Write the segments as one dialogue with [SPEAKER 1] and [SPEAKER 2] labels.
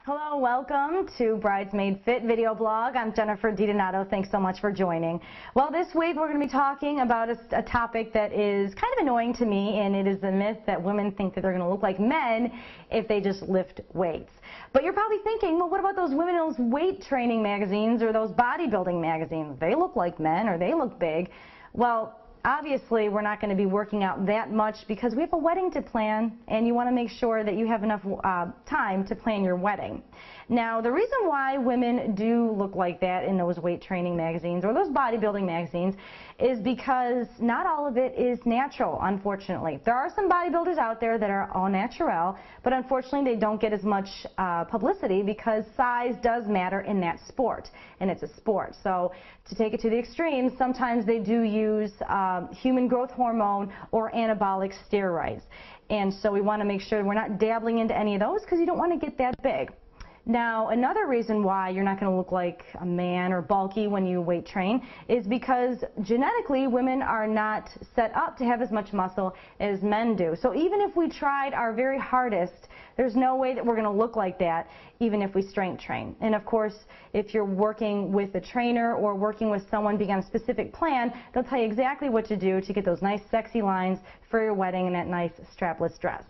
[SPEAKER 1] Hello, welcome to Bridesmaid Fit video blog. I'm Jennifer DiDonato. Thanks so much for joining. Well, this week we're going to be talking about a topic that is kind of annoying to me, and it is the myth that women think that they're going to look like men if they just lift weights. But you're probably thinking, well, what about those women in those weight training magazines or those bodybuilding magazines? They look like men or they look big. Well, obviously, we're not going to be working out that much because we have a wedding to plan, and you want to make sure that you have enough time to plan your wedding. Now, the reason why women do look like that in those weight training magazines or those bodybuilding magazines is because not all of it is natural, unfortunately. There are some bodybuilders out there that are all natural, but unfortunately they don't get as much publicity because size does matter in that sport, and it's a sport. So to take it to the extremes, sometimes they do use human growth hormone or anabolic steroids. And so we want to make sure we're not dabbling into any of those because you don't want to get that big. Now, another reason why you're not going to look like a man or bulky when you weight train is because genetically women are not set up to have as much muscle as men do. So even if we tried our very hardest, there's no way that we're going to look like that even if we strength train. And of course, if you're working with a trainer or working with someone being on a specific plan, they'll tell you exactly what to do to get those nice sexy lines for your wedding and that nice strapless dress.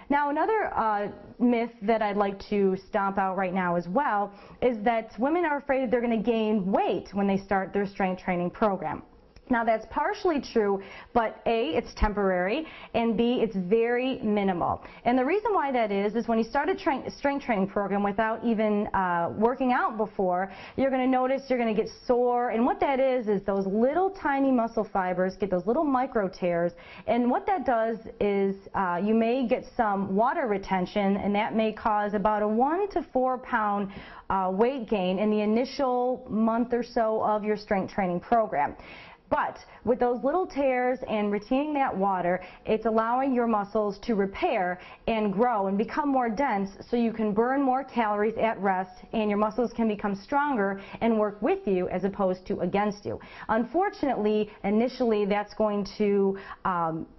[SPEAKER 1] Now, another myth that I'd like to stomp out right now as well is that women are afraid that they're going to gain weight when they start their strength training program. Now, that's partially true, but A, it's temporary, and B, it's very minimal. And the reason why that is when you start a strength training program without even working out before, you're going to notice you're going to get sore, and what that is those little tiny muscle fibers get those little micro tears, and what that does is you may get some water retention, and that may cause about a 1 to 4 pound weight gain in the initial month or so of your strength training program. But with those little tears and retaining that water, it's allowing your muscles to repair and grow and become more dense so you can burn more calories at rest and your muscles can become stronger and work with you as opposed to against you. Unfortunately, initially that's going to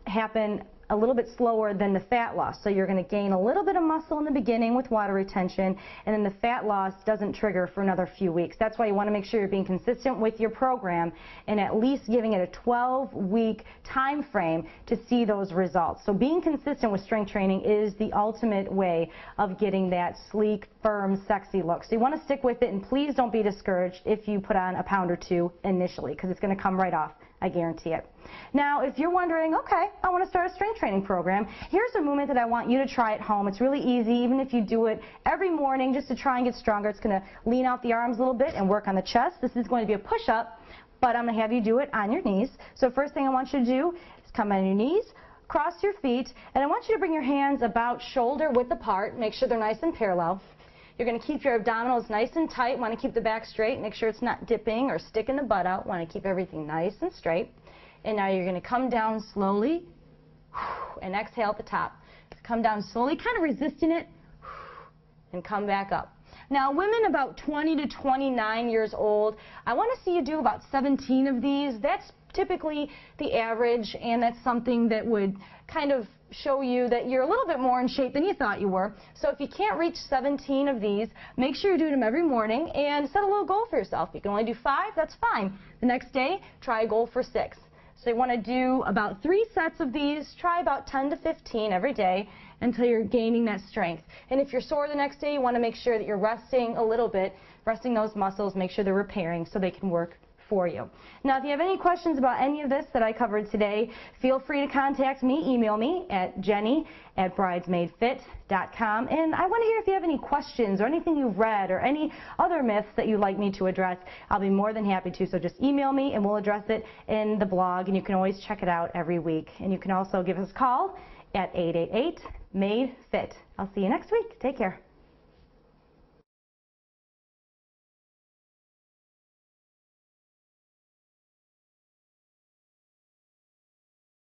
[SPEAKER 1] happen a little bit slower than the fat loss. So you're going to gain a little bit of muscle in the beginning with water retention, and then the fat loss doesn't trigger for another few weeks. That's why you want to make sure you're being consistent with your program and at least giving it a 12-week time frame to see those results. So being consistent with strength training is the ultimate way of getting that sleek, firm, sexy look. So you want to stick with it, and please don't be discouraged if you put on a pound or two initially, because it's going to come right off. I guarantee it. Now, if you're wondering, okay, I want to start a strength training program, here's a movement that I want you to try at home. It's really easy, even if you do it every morning just to try and get stronger. It's going to lean out the arms a little bit and work on the chest. This is going to be a push-up, but I'm going to have you do it on your knees. So first thing I want you to do is come on your knees, cross your feet, and I want you to bring your hands about shoulder width apart. Make sure they're nice and parallel. You're going to keep your abdominals nice and tight. Want to keep the back straight. Make sure it's not dipping or sticking the butt out. Want to keep everything nice and straight. And now you're going to come down slowly and exhale at the top. Come down slowly, kind of resisting it, and come back up. Now, women about 20 to 29 years old, I want to see you do about 17 of these. That's typically the average, and that's something that would kind of show you that you're a little bit more in shape than you thought you were. So if you can't reach 17 of these, make sure you're doing them every morning and set a little goal for yourself. If you can only do 5, that's fine. The next day, try a goal for 6. So you want to do about 3 sets of these, try about 10 to 15 every day until you're gaining that strength. And if you're sore the next day, you want to make sure that you're resting a little bit, resting those muscles, make sure they're repairing so they can work for you. Now, if you have any questions about any of this that I covered today, feel free to contact me, email me at jenny@bridesmaidfit.com. And I want to hear if you have any questions or anything you've read or any other myths that you'd like me to address. I'll be more than happy to. So just email me and we'll address it in the blog, and you can always check it out every week. And you can also give us a call at 888-MADE-FIT. I'll see you next week. Take care.